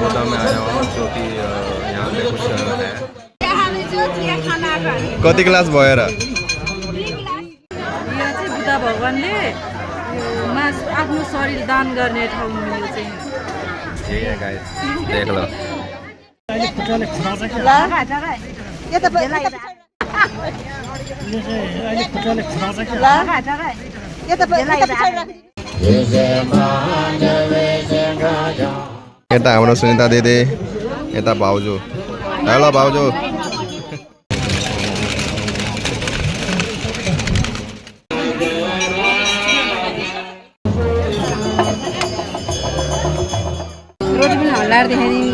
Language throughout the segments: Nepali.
बुद्धा में आया हूँ जो कि यहाँ पे कुछ है। कति क्लास भएर बुद्ध भगवानले आफ्नो शरीर दान गर्ने ठाउँ यो चाहिँ यही है गाइस, देख लो। यता हाम्रो सुनिता दिदी, यता भाउजू। हेलो भाउजू। रोटी पनि हल्लाएर देखाइदिनु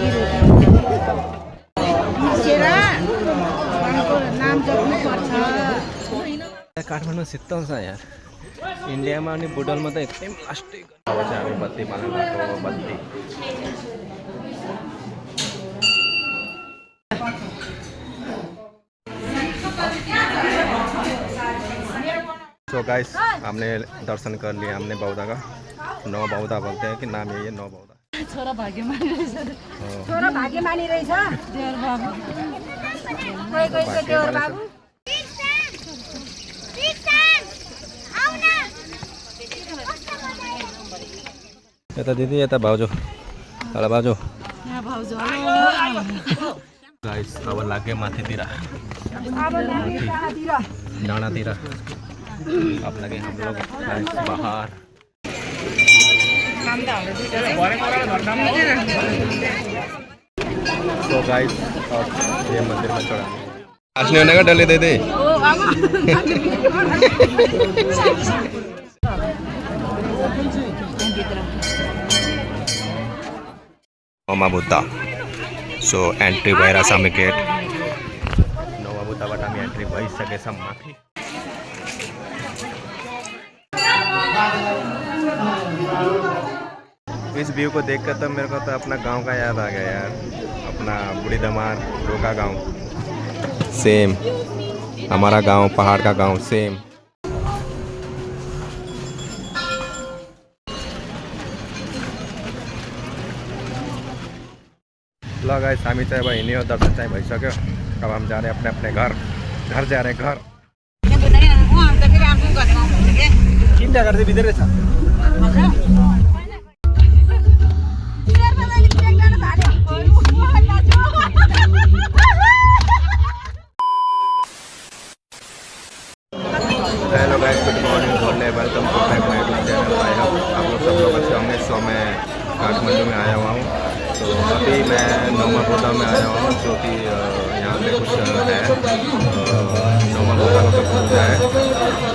कि काठमाडौँ शीतल छ यार। इन्डियामा अनि बुटलमा त एकदम प्लास्टिक। अब चाहिँ हामी बत्ती बाल्न गएको। बत्ती तो गाइस हमने दर्शन कर लिया हमने बौद्धा का। नौ बौद्धा बोलते हैं कि नाम यही है, नौ बौद्धा। छोरा भाग्यमानी रहेछ, छोरा भाग्यमानी रहेछ। देवर बाबु कोही कोही चाहिँ देवर बाबु। यता दिदी, यता भाउजू। हेलो भाउजू। यहाँ भाउजू गाइस अब लाग्यो माथितिर, डाँडातिर। अब लगे हम लोग बाहर। तो गाइस अब ये मंदिर में चढ़ा आशनी होने का डले दे दे। नौमा बुद्धा सो एंट्री भएर सामे गेट। नौमा बुद्धबाट हामी एंट्री भइसकेछ माथि। इस व्यू को देखकर तो मेरे को तो अपना गांव का याद आ गया यार। अपना बूढ़ी दमार रोका गांव सेम, हमारा गांव पहाड़ का गांव सेम। ल गाइस हामी चाहिँ अब हिँड्यो, दर्शन चाहिँ भइसक्यो। अब हम जा रहे अपने अपने घर जा रहे घर। किनटा गर्दै बिदै छ। Hello guys, good morning, welcome to back my YouTube channel. I hope आप लोग सब लोग अच्छे होंगे। सो मैं काठमांडू में आया हुआ हूँ। तो अभी मैं नौमा बुद्धा में आया हूँ जो कि यहाँ पे कुछ है। नौमा बुद्धा का पूजा है,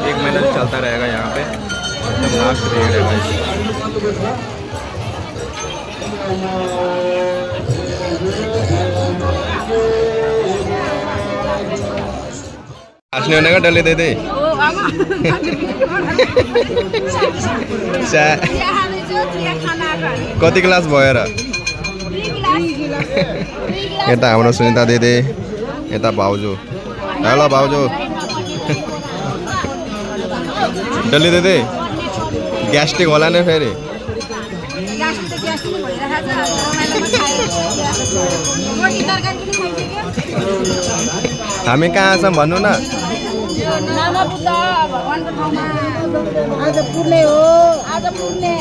1 महीना चलता रहेगा यहाँ पे। एकदम लास्ट भीड़ है भाई। आशनी होने का डले दे दे। कति क्लास भएर यता हाम्रो सुनिता दिदी, यता भाउजू। हेलो भाउजू। डल्ली दिदी ग्यास्ट्रिक होला नि फेरि। हामी कहाँ छौँ भन्नु न। नौमा बुद्ध भगवानको ठाउँमा आज पुर्ने हो। आज पुर्ने,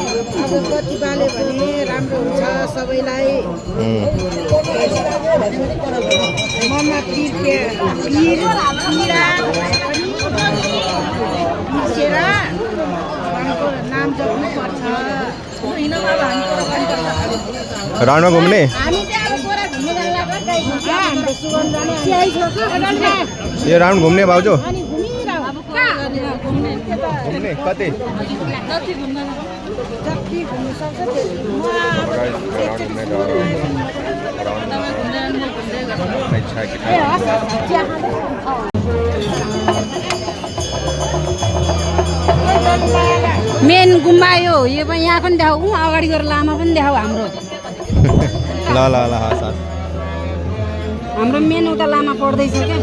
आज बत्ती बाल्यो भने राम्रो हुन्छ सबैलाई। मनमा पीडा मिसेर भगवानको नाम जप्नुपर्छ। राउन्डमा घुम्ने। हामी चाहिँ अब गोरा घुम्नु जानु लाग्छ। हाम्रो सुगन जाने चियाइ छ। यो राउन्ड घुम्ने भाउजू। अनि घुमिरहौ। अब घुम्ने कति जति घुम्नु सक्छ त्यति। मेन गुम्बा यो पनि यहाँ पनि देखाऊ। अगाडि गएर लामा पनि देखाऊ हाम्रो। ल ल ल हस्। हाम्रो मेन उता लामा पर्दैछ क्या।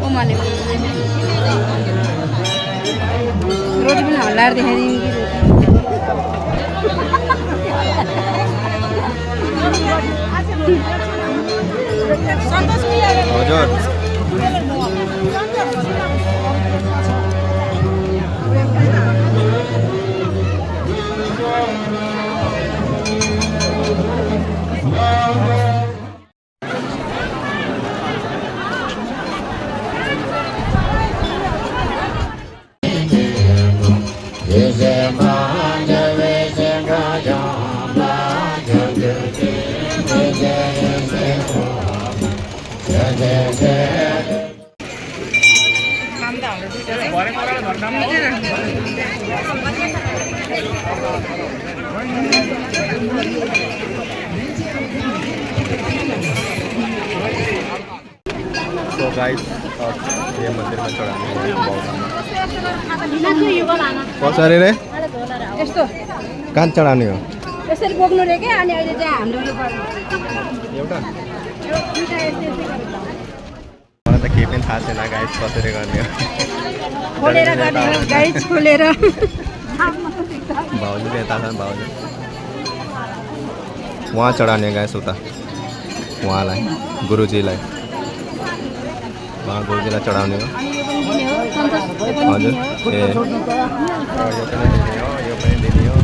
ओ माने रोटी पनि हल्लाएर देखाइदिनु कि हजुर तो गाइस ये मंदिर में चढ़ाने कौन रे यस्तो कहाँ चढाउने हो यसरी बोक्नु रे के अनि अहिले चाहिँ हाम्रो यो एउटा यो दुईटा यस्तै मलाई त केही पनि थाहा छैन गाइस कसरी गर्ने हो खोलेर गर्ने हो गाइस खोलेर भाउजूले यता छन् भाउजू उहाँ चढाउने गाइस उता उहाँलाई गुरुजीलाई उहाँ गुरुजीलाई चढाउने हो हजुर ए यो पनि दिने हो यो पनि दिने हो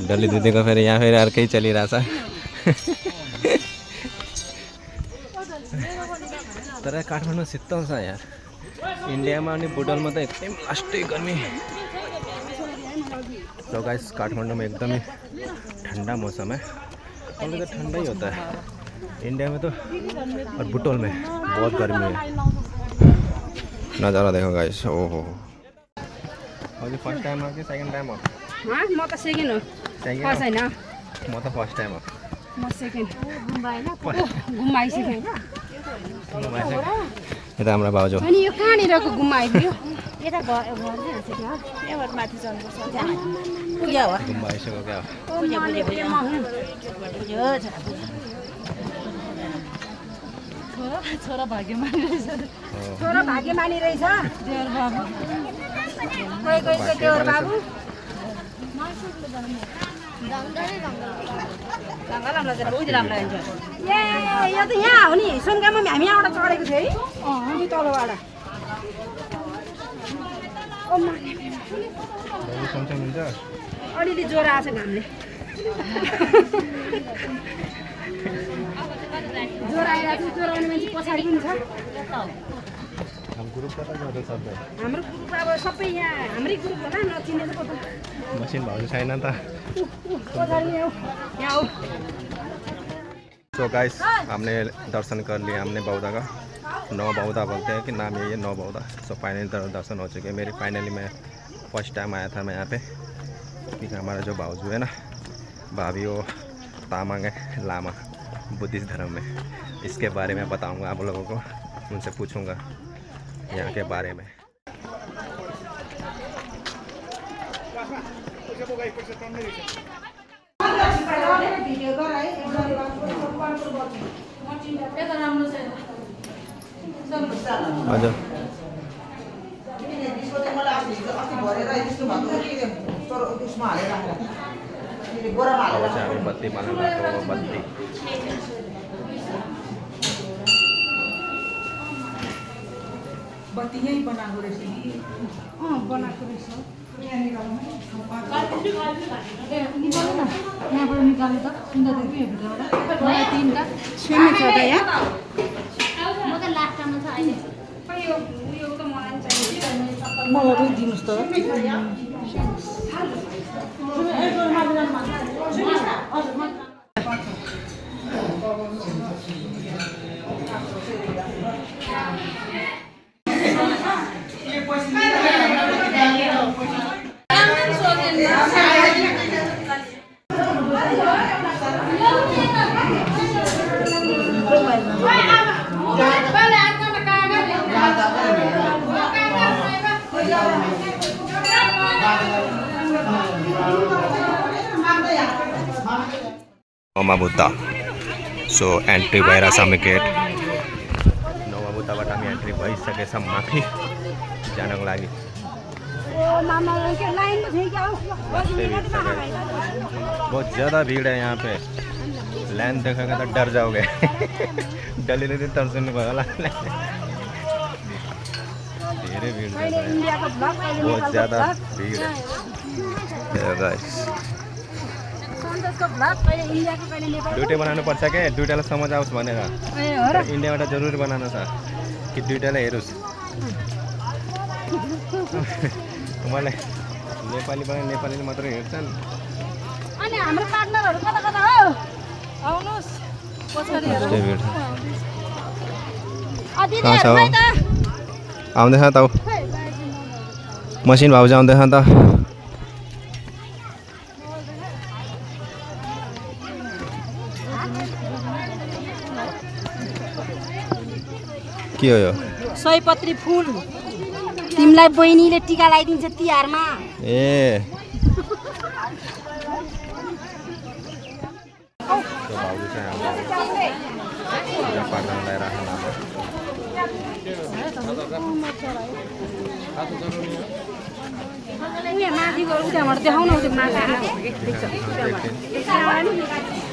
डल्ली दिदीको फेरि यहाँ फेरि अर्कै चलिरहेछ तर काठमाडौँ शीतल छ यार इन्डियामा अनि बुटोलमा त एकदम लास्टै गर्मी तो गाइस काठमांडू में एकदम ही ठंडा मौसम है और इधर ठंडा ही होता है इंडिया में तो और बुटोल में बहुत गर्मी है नज़ारा देखो गाइस ओहो और फर्स्ट टाइम हो कि सेकंड टाइम हो हाँ म त सेकेन्ड हो सेकंड फर्स्ट हैन म त फर्स्ट टाइम हो म सेकेन्ड गुम्बा आइसक्यो यता हाम्रो भाउजू अनि यो कहाँनिरको गुम्बा आइपुग्यो गुम्बा आइसक्यो क्या छोरा भाग्यमानी रहेछ छोरा भाग्यमानी रहेछ देवर बाबु कोही कोही चाहिँ देवर बाबु ए यो त यहाँ हो नि सोनगाउँमा हामी यहाँबाट चढेको थियो है अनि तलबाट अलिअलि ज्वरो आएको छ घामले ज्वरो आइरहेको छ ज्वरो आउने मान्छे पछाडि पनि छ हाम्रो ग्रुप अब सबै यहाँ हाम्रै ग्रुप होला नचिने त कता मसिन भाउजू छैन त पछाडि यहाँ हो तो गाइस हमने दर्शन कर लिया हमने बौद्धा का नौ बौद्धा बोलते हैं कि नाम ये नौ बौद्धा सो फाइनली दर्शन हो चुके हैं मेरी फाइनली मैं फर्स्ट टाइम आया था मैं यहाँ पे क्योंकि हमारा जो बावजू है ना भाभी वो तामांग है लामा बुद्धिस्ट धर्म में इसके बारे में बताऊंगा आप लोगों को उनसे पूछूंगा यहाँ के बारे में हजुर हामी बत्ती बनाएको बत्ती बत्ती यहीँ बनाएको रहेछ बनाएको रहेछ निकाल्नु न यहाँबाट निकाल्नु त सुन्दर देख्यो यो भित्रबाट तिनवटा छुनु छ त यहाँ म त लास्टमा छ अहिले मलाई पनि दिनुहोस् त Oma Buddha सो एंट्री भएर सामे गेट नौमा बुद्धबाट हामी एन्ट्री भइसकेछ माथि जानको लागि। बहुत ज़्यादा भीड़ है यहाँ पे, लाइन देखेगा तो डर जाओगे डले तर्सनु भयो होला। धेरै भीड़ है, बहुत ज़्यादा भीड़ है। दुईटै बनाउनु पर्छ के, दुईटालाई समझ आओस् भनेर। इन्डियाबाट जरुरी बनाउनु छ कि दुईटालाई हेरोस्। मलाई नेपालीबाट नेपालीले मात्र हेर्छन्। अनि हाम्रो पार्टनरहरु कता कता हो? आउनुस् पछाडि कहाँ छ आउँदैछ त मसिन भाउजू आउँदैछ त। के हो यो? सयपत्री फुल तिमीलाई बहिनीले टीका लगाइदिन्छ तिहारमा। ए भाउजू चाहिँ हाम्रो पूजा पाठ गर्नलाई राख्नु। उयो माथि गएर उताबाट देखाउनु त्यो माछा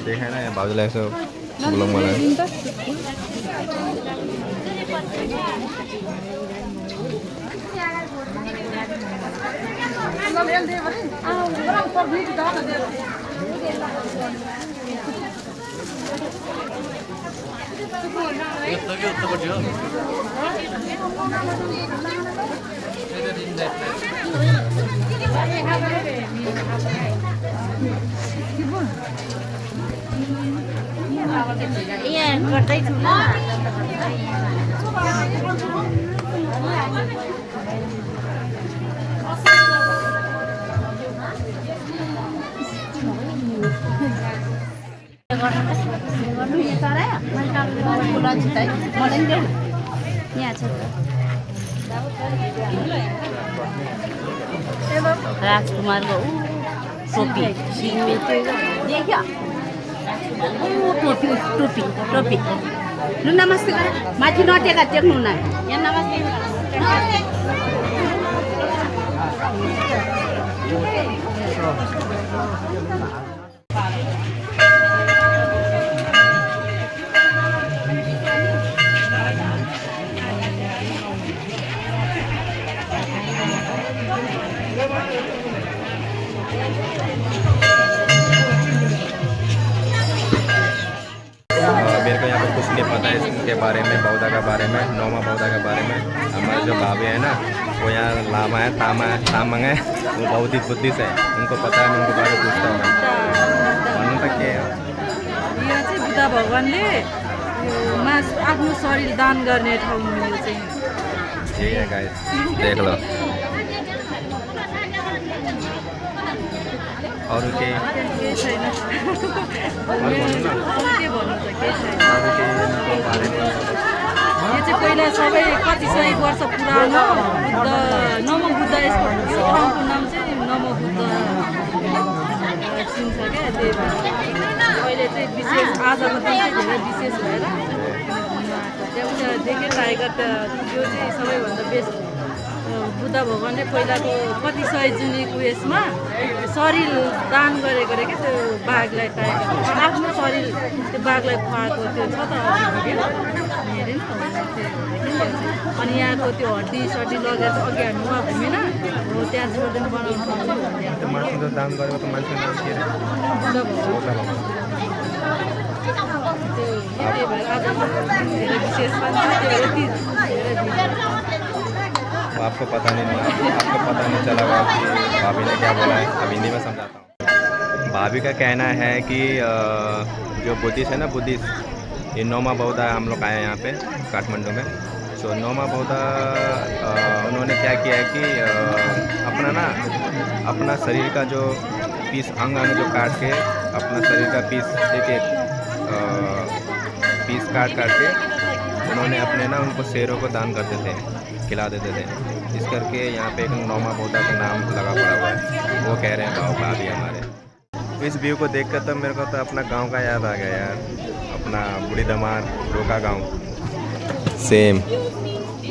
देखाएन यहाँ भाउजूलाई यसो ब्लग बनायो। यहाँ गर्दैछु ल। राजकुमार को टोपी देखियो टोपी टोपी टोपी लु नमस्ते माथि नटेका टेक्नु न यहाँ नमस्ते मेरे को यहाँ पर कुछ नहीं पता है इसके बारे में, बौद्धा के बारे में, नौमा बौद्धा के बारे में। हमारे जो भाभी है ना वो यहाँ लामा है, तामाङ है, वो बौद्धिक बुद्धिस्ट है, उनको पता है। मैं उनको बारे में पूछता हूँ भन्नु त के हो? यो चाहिँ बुद्ध भगवानले आफ्नो शरीर दान गर्ने ठाउँ हो यो चाहिँ। ठीक है गाइस देख लो। और के छैन और भन्नु न के भन्नु त केही छैन। अरू के बारे में यो चाहिँ पहिला सबै कति सय वर्ष पुरानो बुद्ध नमो बुद्ध यसको यो ठाउँको नाम चाहिँ नमो बुद्ध चिन्छ क्या। त्यही भएर अहिले चाहिँ विशेष आजको दिन चाहिँ धेरै विशेष भएर त्यहाँ उता देखेँ टाइगर त यो चाहिँ सबैभन्दा बेस्ट। बुद्ध भगवानले पहिलाको कति सय जुनीको यसमा शरीर दान गरेको रे क्या त्यो बाघलाई टाइगर आफ्नो शरीर त्यो बाघलाई खुवाएको त्यो छ त हेरेन। अनि यहाँको त्यो हड्डी सड्डी लगेर चाहिँ अघि हामी उहाँ घुमेन हो त्यहाँ जोर्डन बनाउनु त्यो मान्छे जो दान गरेको त मान्छे नाम के रे? बुद्ध भगवान। त्यही भएर आज धेरै विशेष पनि छ। त्यो यति धेरै आपको पता नहीं चला होगा कि भाभी ने क्या बोला है। अब हिंदी में समझाता हूँ। भाभी का कहना है कि जो बुद्धिस्ट है ना, बुद्धिस्ट ये नौमा बौद्धा हम लोग आए यहाँ पे काठमांडू में। सो नौमा बौद्धा उन्होंने क्या किया है कि अपना शरीर का जो पीस अंग जो काट के अपना शरीर का पीस पीस काट के उन्होंने अपने ना उनको शेरों को दान करते थे, खिला देते थे। इस करके यहाँ पे एक नौमा बौद्धा का नाम लगा पड़ा हुआ है। वो कह रहे हैं भाभी हमारे। इस व्यू को देखकर तो मेरे को तो अपना गांव का याद आ गया यार, अपना बूढ़ी दमार रोका गांव। सेम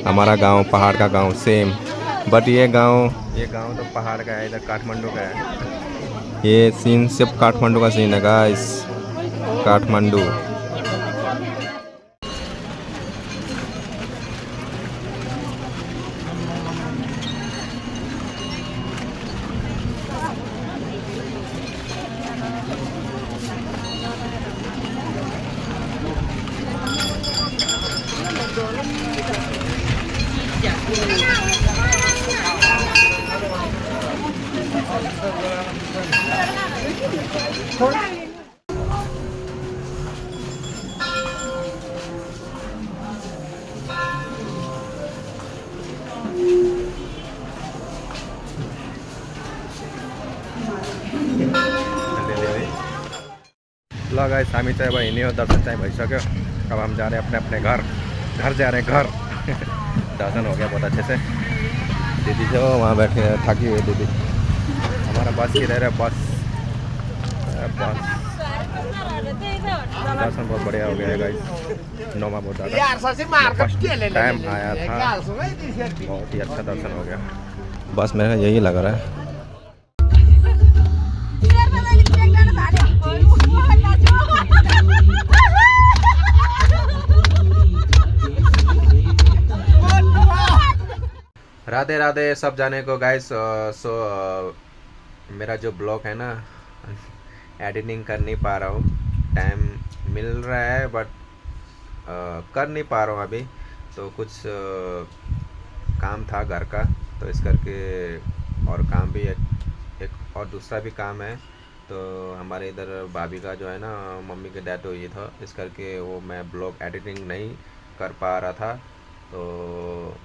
हमारा गांव, पहाड़ का गांव सेम, बट ये गांव तो पहाड़ का है, इधर काठमांडू का है। ये सीन सिर्फ काठमांडू का सीन है गाइस, काठमांडू। ल गाइस, हामी चाहिँ अब हिँड्यो, दर्शन चाहिँ भइसक्यो। अब हम जा रहे हैं अपने अपने घर जा रहे हैं घर। दर्शन हो गया बहुत अच्छे से। दीदी जो वहाँ बैठे हैं, थकी हुई दीदी। हमारा बस की रह रहा है, बस दर्शन बहुत बढ़िया हो गया है गाइस। नौमा बहुत टाइम आया था, बहुत ही अच्छा दर्शन हो गया। बस मेरा यही लग रहा है। राधे राधे सब जाने को गाइस। मेरा जो ब्लॉग है ना, एडिटिंग कर नहीं पा रहा हूँ, टाइम मिल रहा है बट कर नहीं पा रहा हूँ अभी। तो कुछ काम था घर का, तो इस करके, और काम भी एक और दूसरा भी काम है। तो हमारे इधर भाभी का जो है ना, मम्मी की डेथ हुई था, इस करके वो मैं ब्लॉग एडिटिंग नहीं कर पा रहा था। तो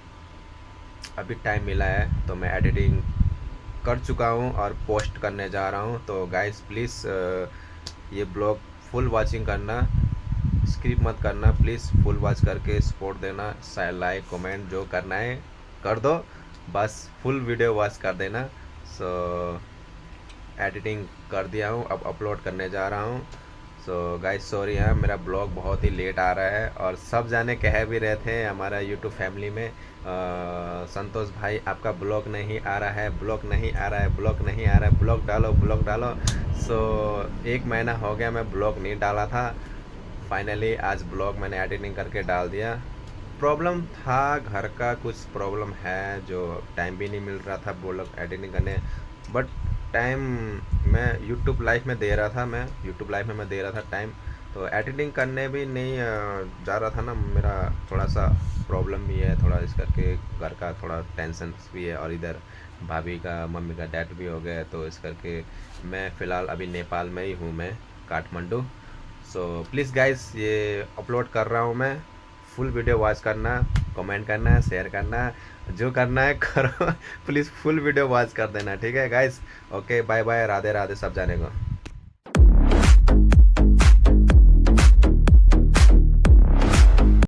अभी टाइम मिला है तो मैं एडिटिंग कर चुका हूँ और पोस्ट करने जा रहा हूँ। तो गाइस प्लीज़ ये ब्लॉग फुल वॉचिंग करना, स्किप मत करना प्लीज़, फुल वॉच करके सपोर्ट देना। लाइक कमेंट जो करना है कर दो, बस फुल वीडियो वॉच कर देना। सो एडिटिंग कर दिया हूँ, अब अपलोड करने जा रहा हूँ। सो गाइस सॉरी है, मेरा ब्लॉग बहुत ही लेट आ रहा है। और सब जाने कह भी रहे थे हमारा यूट्यूब फैमिली में, संतोष भाई आपका ब्लॉग नहीं आ रहा है, ब्लॉग नहीं आ रहा है, ब्लॉग नहीं आ रहा है, ब्लॉग डालो ब्लॉग डालो। सो 1 महीना हो गया मैं ब्लॉग नहीं डाला था। फाइनली आज ब्लॉग मैंने एडिटिंग करके डाल दिया। प्रॉब्लम था घर का, कुछ प्रॉब्लम है जो टाइम भी नहीं मिल रहा था ब्लॉग एडिटिंग करने। बट टाइम मैं यूट्यूब लाइव में दे रहा था, टाइम। तो एडिटिंग करने भी नहीं जा रहा था ना, मेरा थोड़ा सा प्रॉब्लम भी है, थोड़ा इस करके घर का थोड़ा टेंशन भी है। और इधर भाभी का, मम्मी का डेथ भी हो गया, तो इस करके मैं फ़िलहाल अभी नेपाल में ही हूँ, मैं काठमांडू। सो प्लीज़ गाइस, ये अपलोड कर रहा हूँ मैं, फुल वीडियो वॉच करना, कमेंट करना, शेयर करना, जो करना है करो। प्लीज़ फुल वीडियो वॉच कर देना, ठीक है guys. Okay bye bye, Radhe Radhe सब जाने को।